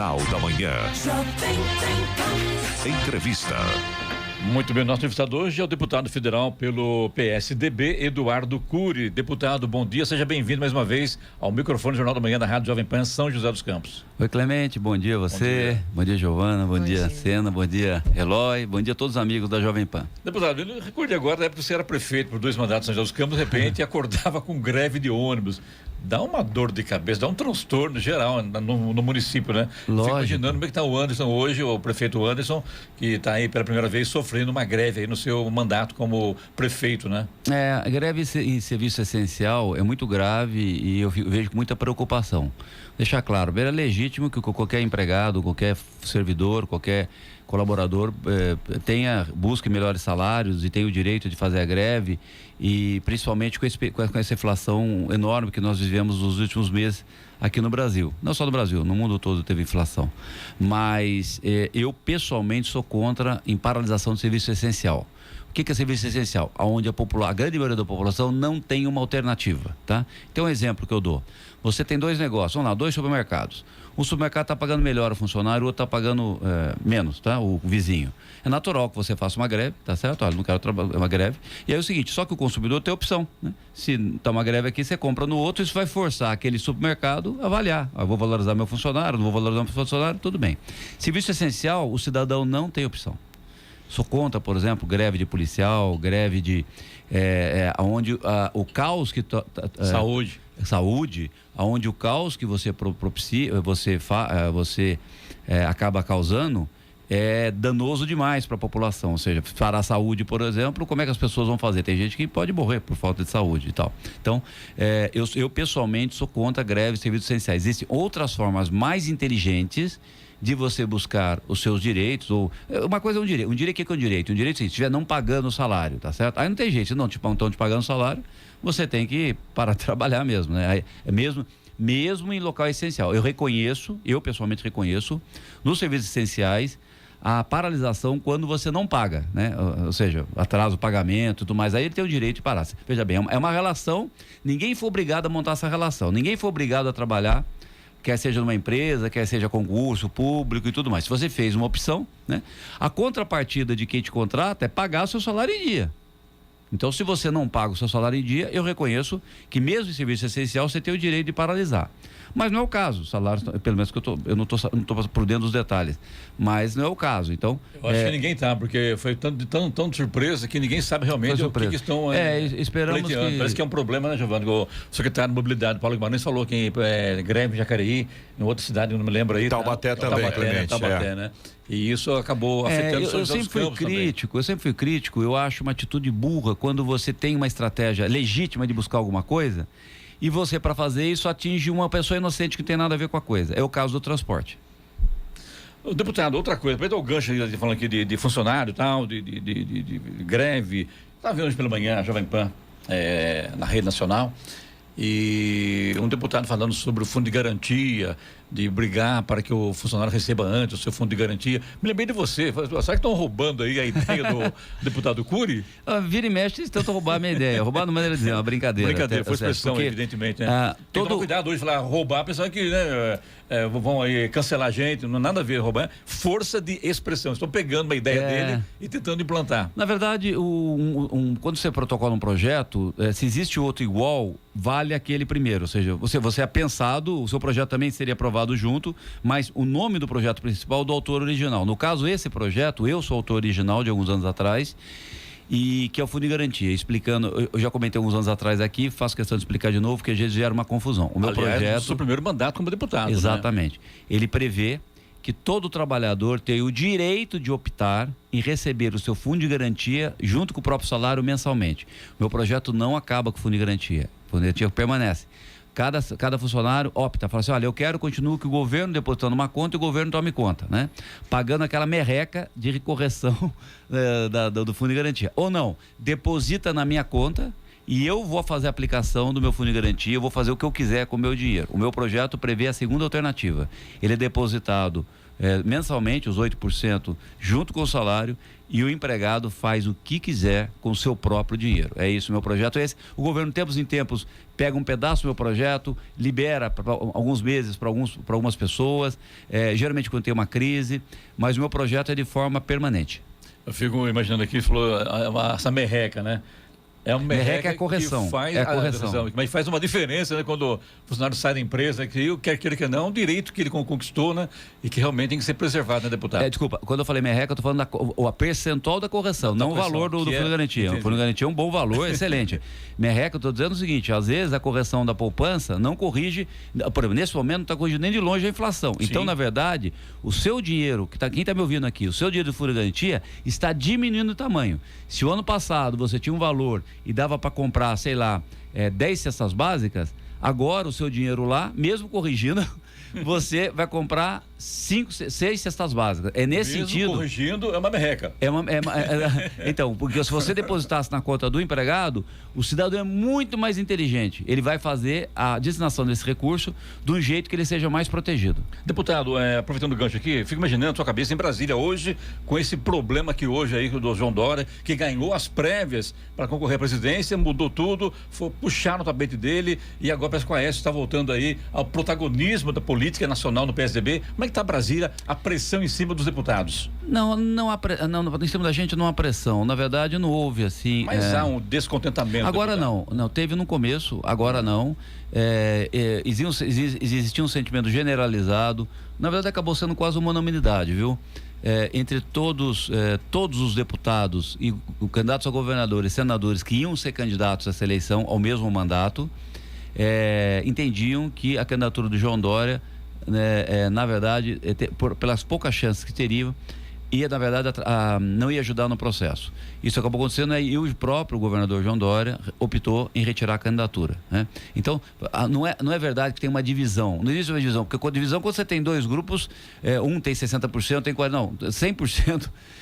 Jornal da Manhã. Entrevista. Muito bem, nosso entrevistado hoje é o deputado federal pelo PSDB, Eduardo Cury. Deputado, bom dia, seja bem-vindo mais uma vez ao microfone do Jornal da Manhã da Rádio Jovem Pan, São José dos Campos. Oi, Clemente, bom dia a você, bom dia Giovana, bom dia Sena, bom dia Eloy, bom dia a todos os amigos da Jovem Pan. Deputado, eu recordo agora da época que você era prefeito por 2 mandatos em São José dos Campos, de repente acordava com greve de ônibus. Dá uma dor de cabeça, dá um transtorno geral no município, né? Lógico. Fico imaginando como é que está o Anderson hoje, o prefeito Anderson, que está aí pela primeira vez sofrendo uma greve aí no seu mandato como prefeito, né? A greve em serviço essencial é muito grave e eu vejo com muita preocupação. Deixar claro, é legítimo que qualquer empregado, qualquer servidor, qualquer colaborador busque melhores salários e tenha o direito de fazer a greve, e principalmente com essa inflação enorme que nós vivemos nos últimos meses aqui no Brasil. Não só no Brasil, no mundo todo teve inflação. Mas eu pessoalmente sou contra em paralisação do serviço essencial. O que é serviço essencial? Onde a grande maioria da população não tem uma alternativa, tá? Então, um exemplo que eu dou. Você tem 2 negócios, vamos lá, 2 supermercados. Um supermercado está pagando melhor o funcionário, o outro está pagando menos, tá? O vizinho. É natural que você faça uma greve, tá certo? Olha, não quero trabalhar, uma greve. E aí é o seguinte, só que o consumidor tem opção, né? Se está uma greve aqui, você compra no outro, isso vai forçar aquele supermercado a avaliar. Eu vou valorizar meu funcionário, não vou valorizar meu funcionário, tudo bem. Serviço essencial, o cidadão não tem opção. Sou contra, por exemplo, greve de policial, greve de onde o caos que saúde, onde o caos que você propicia, você acaba causando é danoso demais para a população. Ou seja, para a saúde, por exemplo, como é que as pessoas vão fazer? Tem gente que pode morrer por falta de saúde e tal. Então, eu pessoalmente sou contra greves de serviços essenciais. Existem outras formas mais inteligentes de você buscar os seus direitos, ou uma coisa é um direito. Um direito, o que é um direito? Um direito, se estiver não pagando o salário, tá certo? Aí não tem jeito, se não estão te pagando o salário, você tem que parar de trabalhar mesmo, né? Mesmo em local essencial. Eu pessoalmente reconheço, nos serviços essenciais, a paralisação quando você não paga, né? Ou seja, atrasa o pagamento e tudo mais, aí ele tem o direito de parar. Veja bem, é uma relação, ninguém foi obrigado a montar essa relação, ninguém foi obrigado a trabalhar, quer seja numa empresa, quer seja concurso público e tudo mais. Se você fez uma opção, né? A contrapartida de quem te contrata é pagar o seu salário em dia. Então, se você não paga o seu salário em dia, eu reconheço que mesmo em serviço essencial você tem o direito de paralisar. Mas não é o caso, o salário, pelo menos que eu não tô por dentro dos detalhes, mas não é o caso. Então, eu acho que ninguém tá, porque foi tão de surpresa que ninguém sabe realmente o que estão esperamos pleiteando. Parece que é um problema, né, Giovana? O secretário de Mobilidade, Paulo Guimarães, falou que greve em Jacareí, em outra cidade, não me lembro aí. Taubaté também, Clemente. Taubaté, né? E isso acabou afetando os eu sempre fui crítico, eu acho uma atitude burra quando você tem uma estratégia legítima de buscar alguma coisa e você, para fazer isso, atinge uma pessoa inocente que não tem nada a ver com a coisa. É o caso do transporte. Deputado, outra coisa, para dar o gancho aí, falando aqui de funcionário e tal, de greve, estava vendo hoje pela manhã a Jovem Pan na rede nacional, e um deputado falando sobre o fundo de garantia, de brigar para que o funcionário receba antes o seu fundo de garantia. Me lembrei de você. Será que estão roubando aí a ideia do deputado Cury? Vira e mexe, eles tentam roubar a minha ideia. Roubar de maneira de dizer, uma brincadeira. Foi expressão, porque, evidentemente, né? Tem que tomar cuidado hoje, falar roubar, pensando que vão aí cancelar a gente, não nada a ver roubar. Força de expressão. Estão pegando uma ideia dele e tentando implantar. Na verdade, quando você protocola um projeto, se existe outro igual, vale aquele primeiro. Ou seja, você é pensado, o seu projeto também seria aprovado junto, mas o nome do projeto principal é do autor original. No caso, esse projeto, eu sou autor original de alguns anos atrás, e que é o Fundo de Garantia, explicando, eu já comentei alguns anos atrás aqui, faço questão de explicar de novo, porque às vezes gera uma confusão. O meu projeto... o seu primeiro mandato como deputado. Exatamente. Né? Ele prevê que todo trabalhador tem o direito de optar em receber o seu fundo de garantia junto com o próprio salário mensalmente. Meu projeto não acaba com o fundo de garantia. O fundo de garantia permanece. Cada funcionário opta, fala assim, olha, eu quero continuar que o governo depositando uma conta e o governo tome conta, né? Pagando aquela merreca de recorreção do fundo de garantia. Ou não, deposita na minha conta e eu vou fazer a aplicação do meu fundo de garantia, eu vou fazer o que eu quiser com o meu dinheiro. O meu projeto prevê a segunda alternativa. Ele é depositado mensalmente, os 8% junto com o salário, e o empregado faz o que quiser com o seu próprio dinheiro. É isso, meu projeto é esse. O governo, de tempos em tempos, pega um pedaço do meu projeto, libera pra alguns meses para algumas pessoas, geralmente quando tem uma crise, mas o meu projeto é de forma permanente. Eu fico imaginando aqui, falou essa merreca, né? É uma merreca é a correção. Que faz a correção. Mas faz uma diferença, né? Quando o funcionário sai da empresa, que quer queira que não, é um direito que ele conquistou, né? E que realmente tem que ser preservado, né, deputado? Desculpa, quando eu falei merreca, eu estou falando a percentual da correção, não o valor do Fundo de Garantia. O Fundo de Garantia é um bom valor, excelente. Merreca, eu estou dizendo o seguinte, às vezes a correção da poupança não corrige, por exemplo, nesse momento não está corrigindo nem de longe a inflação. Sim. Então, na verdade, o seu dinheiro, quem está me ouvindo aqui, o seu dinheiro do Fundo de Garantia está diminuindo o tamanho. Se o ano passado você tinha um valor e dava para comprar, sei lá, 10 cestas básicas, agora o seu dinheiro lá, mesmo corrigindo, você vai comprar 6 cestas básicas. É nesse mesmo sentido. Corrigindo, é uma merreca. Então, porque se você depositasse na conta do empregado, o cidadão é muito mais inteligente. Ele vai fazer a destinação desse recurso de um jeito que ele seja mais protegido. Deputado, aproveitando o gancho aqui, fico imaginando a sua cabeça em Brasília hoje, com esse problema que hoje aí do João Dória, que ganhou as prévias para concorrer à presidência, mudou tudo, puxar no tapete dele, e agora parece que o Aécio está voltando aí ao protagonismo da política nacional no PSDB. Como é que está Brasília, a pressão em cima dos deputados? Não, em cima da gente não há pressão. Na verdade, não houve assim. Mas há um descontentamento. Agora não, teve no começo, agora não. Existia um sentimento generalizado. Na verdade, acabou sendo quase uma unanimidade, viu? Entre todos os deputados e candidatos a governadores, senadores que iam ser candidatos a essa eleição ao mesmo mandato, entendiam que a candidatura do João Dória, na verdade, pelas poucas chances que teriam, ia, na verdade, não ia ajudar no processo. Isso acabou acontecendo e o próprio governador João Dória optou em retirar a candidatura, né? Então, não é verdade que tem uma divisão. Não existe uma divisão, porque com a divisão, quando você tem dois grupos, um tem 60%, tem 40%, não,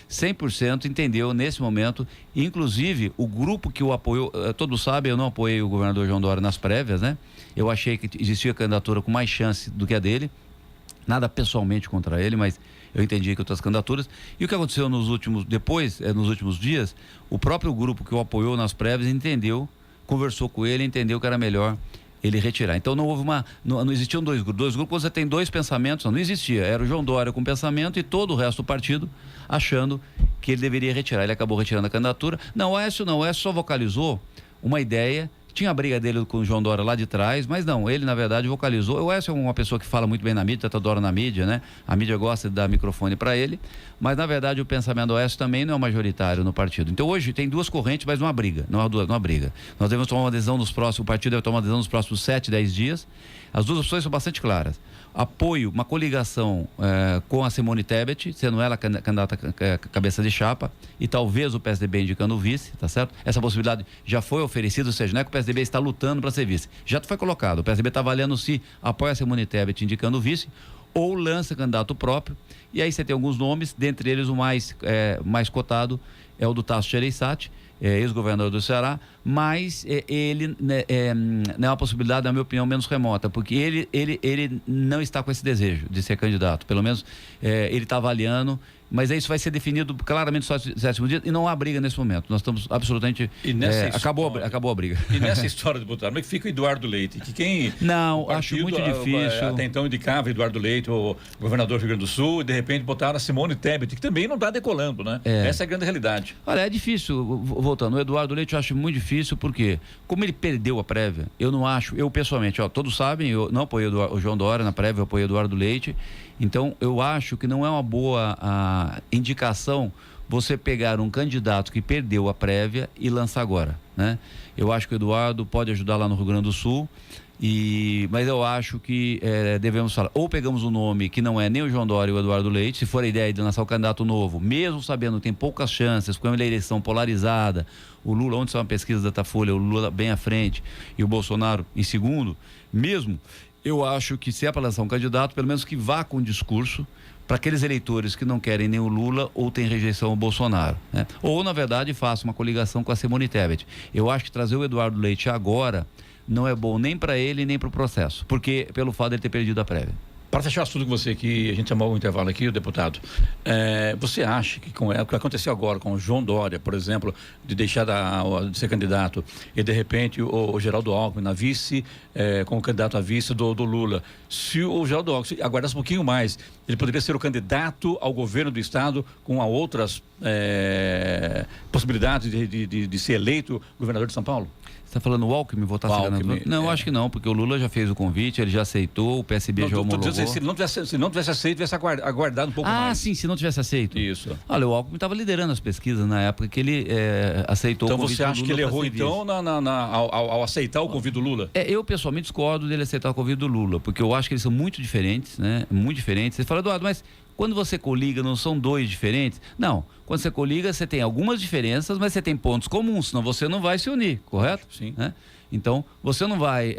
100% entendeu nesse momento. Inclusive, o grupo que o apoiou, todos sabem, eu não apoiei o governador João Dória nas prévias, né? Eu achei que existia candidatura com mais chance do que a dele, nada pessoalmente contra ele, mas eu entendi que outras candidaturas. E o que aconteceu nos últimos dias, o próprio grupo que o apoiou nas prévias conversou com ele, entendeu que era melhor ele retirar. Então não houve não existiam dois grupos. Quando você tem dois pensamentos, não existia. Era o João Dória com pensamento e todo o resto do partido achando que ele deveria retirar. Ele acabou retirando a candidatura. Não, o Aécio só vocalizou uma ideia. Tinha a briga dele com o João Dória lá de trás, mas não, ele na verdade vocalizou. O Aécio é uma pessoa que fala muito bem na mídia, adora na mídia, né? A mídia gosta de dar microfone para ele, mas na verdade o pensamento do Aécio também não é majoritário no partido. Então hoje tem duas correntes, mas não há briga, não há briga. Nós devemos tomar uma decisão o partido deve tomar uma decisão nos próximos 7, 10 dias. As duas opções são bastante claras. Apoio, uma coligação com a Simone Tebet, sendo ela candidata cabeça de chapa, e talvez o PSDB indicando o vice, tá certo? Essa possibilidade já foi oferecida, ou seja, não é que o PSDB está lutando para ser vice, já foi colocado. O PSDB está avaliando se apoia a Simone Tebet indicando o vice ou lança candidato próprio, e aí você tem alguns nomes, dentre eles o mais cotado é o do Tasso Gereissati, ex-governador do Ceará, mas ele não é uma possibilidade, na minha opinião, menos remota, porque ele não está com esse desejo de ser candidato, pelo menos ele está avaliando, mas isso vai ser definido claramente só no 7º dia e não há briga nesse momento. Nós estamos absolutamente... acabou a briga. E nessa história, deputado, como é que fica o Eduardo Leite? Que quem... Não, acho muito difícil. Até então indicava Eduardo Leite, o governador do Rio Grande do Sul, e de repente botaram a Simone Tebet, que também não está decolando, né? Essa é a grande realidade. Olha, é difícil, voltando, o Eduardo Leite eu acho muito difícil, porque como ele perdeu a prévia, eu pessoalmente, todos sabem, eu não apoiei o João Dória na prévia, eu apoiei o Eduardo Leite. Então, eu acho que não é uma boa indicação você pegar um candidato que perdeu a prévia e lançar agora, né? Eu acho que o Eduardo pode ajudar lá no Rio Grande do Sul, mas eu acho que devemos falar, ou pegamos um nome que não é nem o João Dória e o Eduardo Leite, se for a ideia de lançar o candidato novo, mesmo sabendo que tem poucas chances, com uma eleição polarizada, o Lula, onde são uma pesquisa da Datafolha, o Lula bem à frente e o Bolsonaro em segundo, mesmo... Eu acho que se é para lançar um candidato, pelo menos que vá com discurso para aqueles eleitores que não querem nem o Lula ou têm rejeição ao Bolsonaro, né? Ou, na verdade, faça uma coligação com a Simone Tebet. Eu acho que trazer o Eduardo Leite agora não é bom nem para ele nem para o processo, porque pelo fato de ele ter perdido a prévia. Para fechar o assunto com você aqui, a gente chamou o intervalo aqui, o deputado, você acha que o que aconteceu agora com o João Dória, por exemplo, de deixar de ser candidato e de repente o Geraldo Alckmin na vice, como candidato a vice do Lula, se o Geraldo Alckmin aguardasse um pouquinho mais, ele poderia ser o candidato ao governo do estado com outras possibilidades de ser eleito governador de São Paulo? Você está falando o Alckmin votar senador? Não, acho que não, porque o Lula já fez o convite, ele já aceitou, o PSB já homologou. Se não tivesse aceito, tivesse aguardado um pouco mais. Sim, se não tivesse aceito. Isso. Olha, o Alckmin estava liderando as pesquisas na época que ele aceitou o convite do Lula. Então você acha que ele errou então ao aceitar o convite do Lula? Eu pessoalmente discordo dele aceitar o convite do Lula, porque eu acho que eles são muito diferentes, né? Muito diferentes. Você fala, Eduardo, mas quando você coliga, não são dois diferentes? Não. Quando você coliga, você tem algumas diferenças, mas você tem pontos comuns, senão você não vai se unir, correto? Sim. Né? Então, você não vai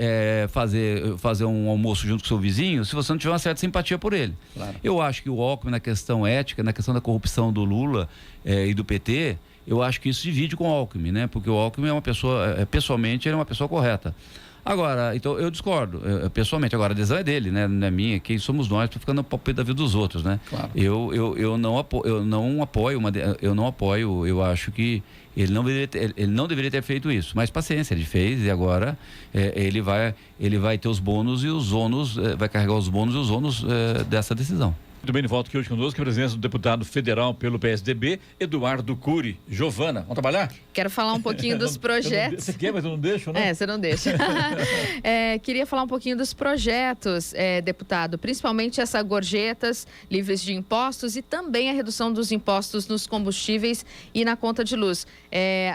fazer um almoço junto com o seu vizinho se você não tiver uma certa simpatia por ele. Claro. Eu acho que o Alckmin, na questão ética, na questão da corrupção do Lula e do PT, eu acho que isso divide com o Alckmin, né? Porque o Alckmin é uma pessoa, pessoalmente, ele é uma pessoa correta. Agora, então eu discordo, pessoalmente. Agora, a decisão é dele, né? Não é minha. Quem somos nós para ficar no palpite da vida dos outros, né? Claro. Eu não apoio, eu acho que ele não deveria ter feito isso. Mas paciência, ele fez e agora ele vai ter os bônus e os ônus, vai carregar os bônus e os ônus dessa decisão. Muito bem, de volta aqui hoje conosco, a presença do deputado federal pelo PSDB, Eduardo Cury. Giovana, vamos trabalhar? Quero falar um pouquinho dos projetos. Você quer, mas eu não deixo, né? Você não deixa. Queria falar um pouquinho dos projetos, deputado, principalmente essas gorjetas livres de impostos e também a redução dos impostos nos combustíveis e na conta de luz.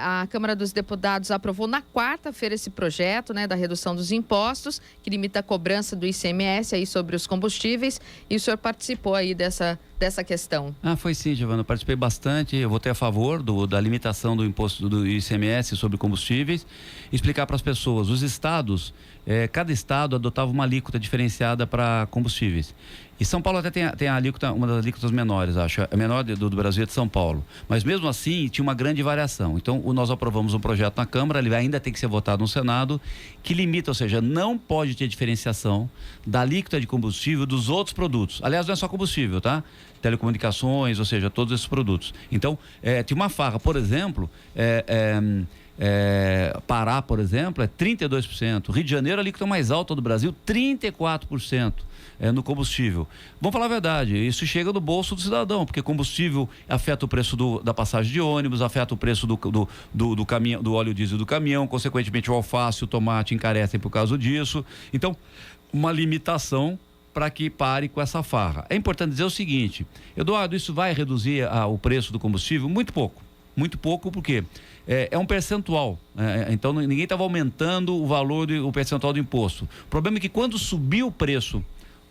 A Câmara dos Deputados aprovou na quarta-feira esse projeto, né, da redução dos impostos, que limita a cobrança do ICMS aí sobre os combustíveis, e o senhor participou aí dessa questão. Foi sim, Giovana, eu participei bastante, eu votei a favor da limitação do imposto do ICMS sobre combustíveis, explicar para as pessoas, os estados, cada estado adotava uma alíquota diferenciada para combustíveis. E São Paulo até tem a alíquota, uma das alíquotas menores, acho. A menor do Brasil é de São Paulo. Mas mesmo assim, tinha uma grande variação. Então, nós aprovamos um projeto na Câmara, ele ainda tem que ser votado no Senado, que limita, ou seja, não pode ter diferenciação da alíquota de combustível dos outros produtos. Aliás, não é só combustível, tá? Telecomunicações, ou seja, todos esses produtos. Então, tinha uma farra, por exemplo, Pará, por exemplo, é 32%. Rio de Janeiro, a alíquota mais alta do Brasil, 34%. No combustível. Vamos falar a verdade, isso chega no bolso do cidadão, porque combustível afeta o preço da passagem de ônibus, afeta o preço do caminhão, do óleo diesel do caminhão, consequentemente o alface, o tomate encarecem por causa disso. Então, uma limitação para que pare com essa farra. É importante dizer o seguinte, Eduardo, isso vai reduzir o preço do combustível? Muito pouco, porque é um percentual, então ninguém estava aumentando o valor, o percentual do imposto. O problema é que quando subir o preço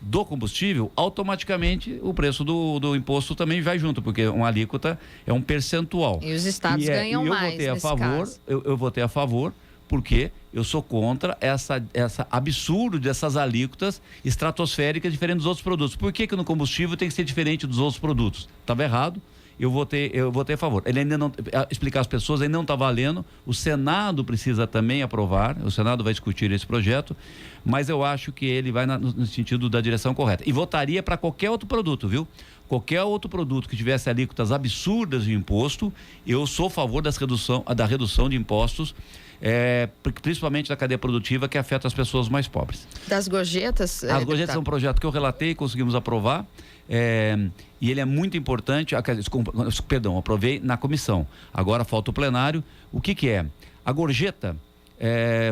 do combustível, automaticamente o preço do imposto também vai junto, porque uma alíquota é um percentual. E os estados ganham mais nesse caso. Eu votei a favor, porque eu sou contra essa absurdo dessas alíquotas estratosféricas diferentes dos outros produtos. Por que no combustível tem que ser diferente dos outros produtos? Estava errado. Eu votei a favor. Ele ainda não, explicar às pessoas, ainda não está valendo. O Senado precisa também aprovar, o Senado vai discutir esse projeto, mas eu acho que ele vai no sentido da direção correta. E votaria para qualquer outro produto, viu? Qualquer outro produto que tivesse alíquotas absurdas de imposto, eu sou a favor da redução de impostos, principalmente da cadeia produtiva, que afeta as pessoas mais pobres. Das gorjetas? As gorjetas são um projeto que eu relatei e conseguimos aprovar. E ele é muito importante. Perdão, aprovei na comissão. Agora falta o plenário. O que é? A gorjeta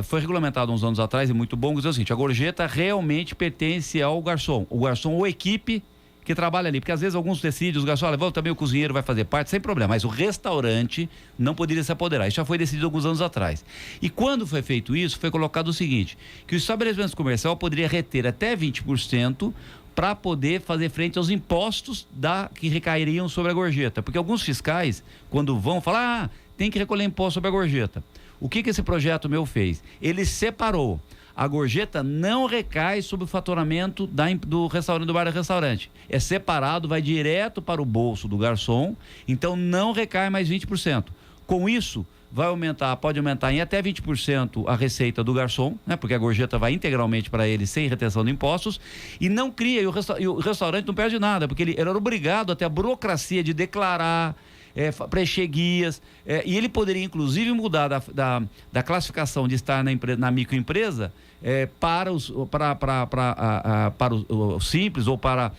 foi regulamentado uns anos atrás, e muito bom dizer o seguinte: a gorjeta realmente pertence ao garçom. O garçom ou equipe que trabalha ali, porque às vezes alguns decidem, os garçons, olha, também o cozinheiro vai fazer parte, sem problema, mas o restaurante não poderia se apoderar. Isso já foi decidido alguns anos atrás. E quando foi feito isso, foi colocado o seguinte, que o estabelecimento comercial poderia reter até 20% para poder fazer frente aos impostos que recairiam sobre a gorjeta. Porque alguns fiscais, quando vão falar, tem que recolher imposto sobre a gorjeta. O que esse projeto meu fez? Ele separou. A gorjeta não recai sobre o faturamento do restaurante, do bar e restaurante. É separado, vai direto para o bolso do garçom, então não recai mais 20%. Com isso, pode aumentar em até 20% a receita do garçom, né? Porque a gorjeta vai integralmente para ele sem retenção de impostos, e não cria, e o restaurante não perde nada, porque ele era obrigado a ter a burocracia de declarar, preencher guias, e ele poderia inclusive mudar da classificação de estar na microempresa para o simples ou para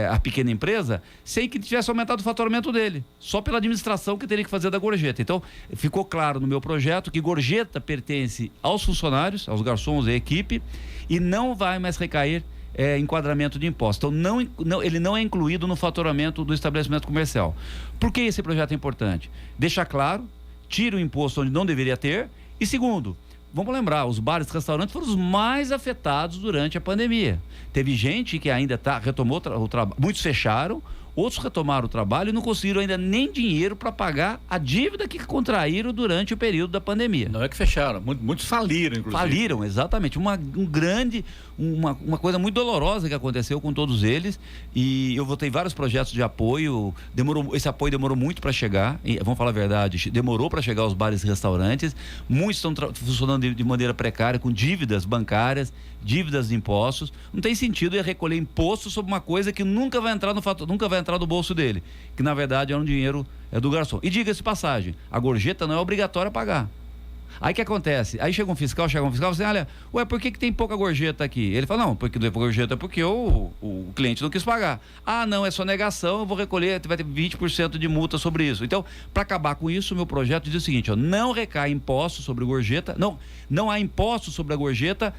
a pequena empresa, sem que tivesse aumentado o faturamento dele, só pela administração que teria que fazer da gorjeta. Então, ficou claro no meu projeto que gorjeta pertence aos funcionários, aos garçons e equipe, e não vai mais recair enquadramento de imposto. Então, ele não é incluído no faturamento do estabelecimento comercial. Por que esse projeto é importante? Deixa claro, tira o imposto onde não deveria ter, e segundo, vamos lembrar, os bares e restaurantes foram os mais afetados durante a pandemia. Teve gente que ainda retomou o trabalho, muitos fecharam, outros retomaram o trabalho e não conseguiram ainda nem dinheiro para pagar a dívida que contraíram durante o período da pandemia. Não é que fecharam, muitos faliram, inclusive. Faliram, exatamente. Uma coisa muito dolorosa que aconteceu com todos eles, e eu votei vários projetos de apoio. Esse apoio demorou muito para chegar, vamos falar a verdade, demorou para chegar aos bares e restaurantes. Muitos estão funcionando de maneira precária, com dívidas bancárias, dívidas de impostos. Não tem sentido eu recolher imposto sobre uma coisa que nunca vai entrar no bolso dele, que na verdade é um dinheiro do garçom. E diga-se passagem, a gorjeta não é obrigatória a pagar. Aí o que acontece? Aí chega um fiscal e fala assim, olha, por que tem pouca gorjeta aqui? Ele fala, não, porque não tem pouca gorjeta porque o cliente não quis pagar. Ah, não, é sonegação, eu vou recolher, vai ter 20% de multa sobre isso. Então, para acabar com isso, o meu projeto diz o seguinte, não recai imposto sobre gorjeta, não há imposto sobre a gorjeta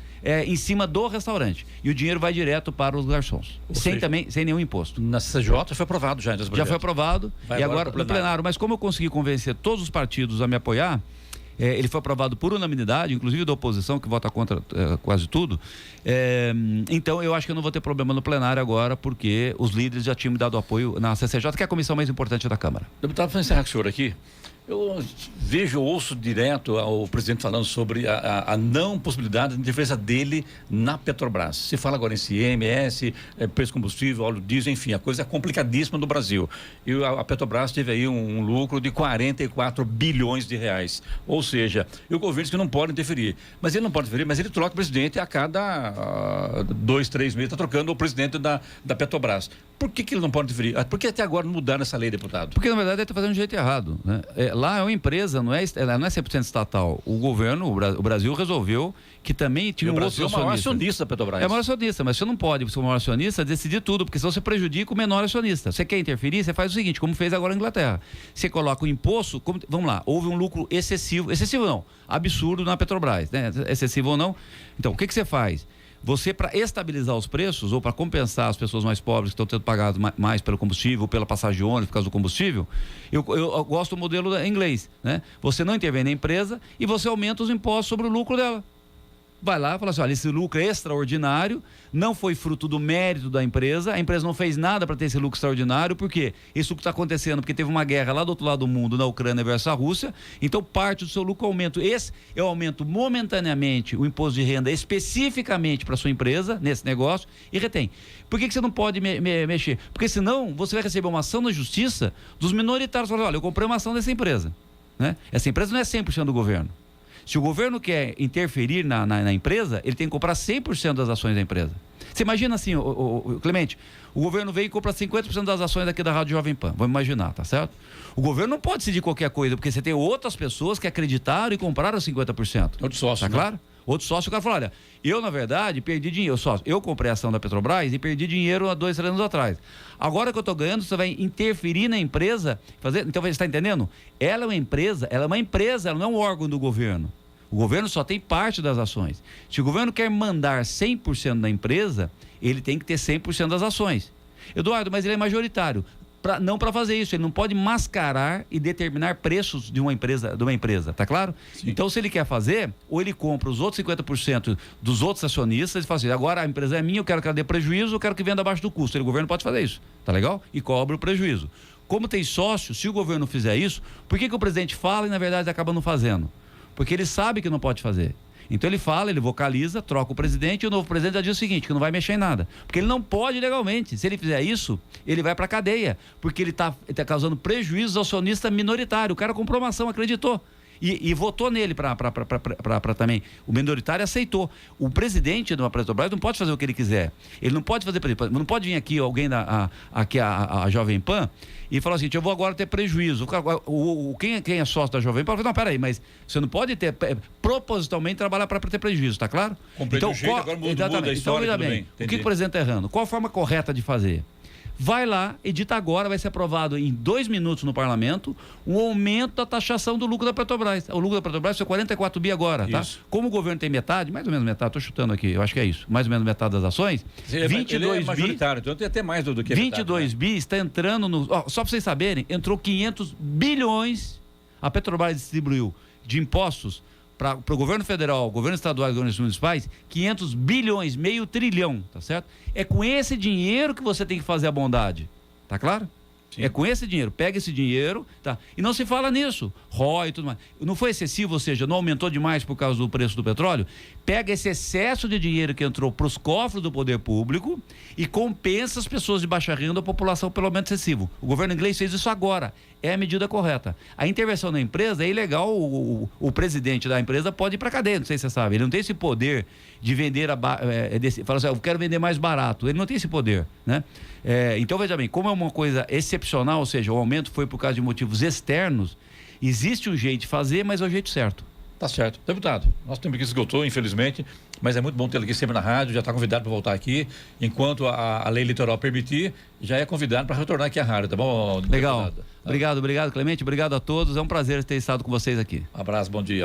em cima do restaurante. E o dinheiro vai direto para os garçons, sem nenhum imposto. Na CCJ foi aprovado já. Já foi aprovado, e agora no plenário. Mas como eu consegui convencer todos os partidos a me apoiar, ele foi aprovado por unanimidade, inclusive da oposição, que vota contra quase tudo. Então, eu acho que eu não vou ter problema no plenário agora, porque os líderes já tinham me dado apoio na CCJ, que é a comissão mais importante da Câmara. Deputado, para encerrar com o senhor aqui, eu ouço direto ao presidente falando sobre a não possibilidade de interferência dele na Petrobras. Se fala agora em ICMS, preço de combustível, óleo diesel, enfim, a coisa é complicadíssima no Brasil. E a Petrobras teve aí um lucro de 44 bilhões de reais. Ou seja, e o governo diz que não pode interferir. Mas ele não pode interferir, mas ele troca o presidente a cada 2, 3 meses, está trocando o presidente da Petrobras. Por que ele não pode interferir? Por que até agora não mudaram essa lei, deputado? Porque, na verdade, ele está fazendo do jeito errado, né? Lá é uma empresa, ela não é 100% estatal. O governo, o Brasil resolveu que também tinha um outro acionista. É o maior acionista da Petrobras. É o maior acionista, mas você não pode, ser o maior acionista, decidir tudo, porque senão você prejudica o menor acionista. Você quer interferir, você faz o seguinte, como fez agora a Inglaterra. Você coloca o imposto, vamos lá, houve um lucro excessivo não, absurdo na Petrobras, né? Excessivo ou não. Então, o que você faz? Você, para estabilizar os preços ou para compensar as pessoas mais pobres que estão tendo pagado mais pelo combustível, pela passagem de ônibus por causa do combustível, eu gosto do modelo em inglês, né? Você não intervém na empresa e você aumenta os impostos sobre o lucro dela. Vai lá e fala assim, olha, esse lucro é extraordinário, não foi fruto do mérito da empresa, a empresa não fez nada para ter esse lucro extraordinário, por quê? Isso que está acontecendo porque teve uma guerra lá do outro lado do mundo, na Ucrânia versus a Rússia, então parte do seu lucro aumenta. Esse eu aumento momentaneamente o imposto de renda especificamente para sua empresa, nesse negócio, e retém. Por que você não pode mexer? Porque senão você vai receber uma ação na justiça dos minoritários, falando, olha, eu comprei uma ação dessa empresa, né? Essa empresa não é 100% do governo. Se o governo quer interferir na empresa, ele tem que comprar 100% das ações da empresa. Você imagina assim, Clemente, o governo veio e compra 50% das ações aqui da Rádio Jovem Pan, vamos imaginar, tá certo? O governo não pode decidir qualquer coisa, porque você tem outras pessoas que acreditaram e compraram 50%. Outro sócio, tá claro? Outro sócio, o cara fala, olha, eu na verdade perdi dinheiro, eu comprei a ação da Petrobras e perdi dinheiro há 2, 3 anos atrás. Agora que eu estou ganhando, você vai interferir na empresa, então você está entendendo? Ela é uma empresa, ela não é um órgão do governo. O governo só tem parte das ações. Se o governo quer mandar 100% da empresa, ele tem que ter 100% das ações. Eduardo, mas ele é majoritário. Não para fazer isso, ele não pode mascarar e determinar preços de uma empresa, tá claro? Sim. Então, se ele quer fazer, ou ele compra os outros 50% dos outros acionistas e fala assim, agora a empresa é minha, eu quero que ela dê prejuízo, eu quero que venda abaixo do custo. O governo pode fazer isso, tá legal? E cobra o prejuízo. Como tem sócio, se o governo fizer isso, por que o presidente fala e na verdade acaba não fazendo? Porque ele sabe que não pode fazer. Então ele fala, ele vocaliza, troca o presidente e o novo presidente já diz o seguinte, que não vai mexer em nada. Porque ele não pode legalmente. Se ele fizer isso, ele vai para a cadeia. Porque ele tá causando prejuízos ao acionista minoritário. O cara comprou uma ação, acreditou. E votou nele para também. O minoritário aceitou. O presidente da Petrobras não pode fazer o que ele quiser. Ele não pode fazer, não pode vir aqui alguém a Jovem Pan e falar assim, eu vou agora ter prejuízo. Quem é sócio da Jovem Pan fala, não, peraí, mas você não pode ter propositalmente trabalhar para ter prejuízo, tá claro? Então, agora muda a história, então, bem, o que o presidente está errando? Qual a forma correta de fazer? Vai lá, edita agora, vai ser aprovado em 2 minutos no parlamento o aumento da taxação do lucro da Petrobras. O lucro da Petrobras foi 44 bi agora, tá? Como o governo tem metade, mais ou menos metade, estou chutando aqui, eu acho que é isso, mais ou menos metade das ações, 22 majoritário, então tem até mais do que 22 bi está entrando no... só para vocês saberem, entrou 500 bilhões, a Petrobras distribuiu de impostos para o governo federal, governo estadual e governos municipais, 500 bilhões, meio trilhão, tá certo? É com esse dinheiro que você tem que fazer a bondade, tá claro? Sim. É com esse dinheiro, pega esse dinheiro, tá? E não se fala nisso, ROI e tudo mais. Não foi excessivo, ou seja, não aumentou demais por causa do preço do petróleo? Pega esse excesso de dinheiro que entrou para os cofres do poder público e compensa as pessoas de baixa renda, a população pelo aumento excessivo. O governo inglês fez isso agora, é a medida correta. A intervenção na empresa é ilegal, o presidente da empresa pode ir para cadeia, não sei se você sabe, ele não tem esse poder de vender, fala assim, eu quero vender mais barato, ele não tem esse poder, né? Então veja bem, como é uma coisa excepcional, ou seja, o aumento foi por causa de motivos externos, existe um jeito de fazer, mas é o jeito certo. Tá certo. Deputado, nosso tempo aqui esgotou, infelizmente, mas é muito bom tê-lo aqui sempre na rádio, já está convidado para voltar aqui, enquanto a lei eleitoral permitir, já é convidado para retornar aqui à rádio, tá bom? Legal. Deputado? Obrigado, Clemente, obrigado a todos, é um prazer ter estado com vocês aqui. Um abraço, bom dia.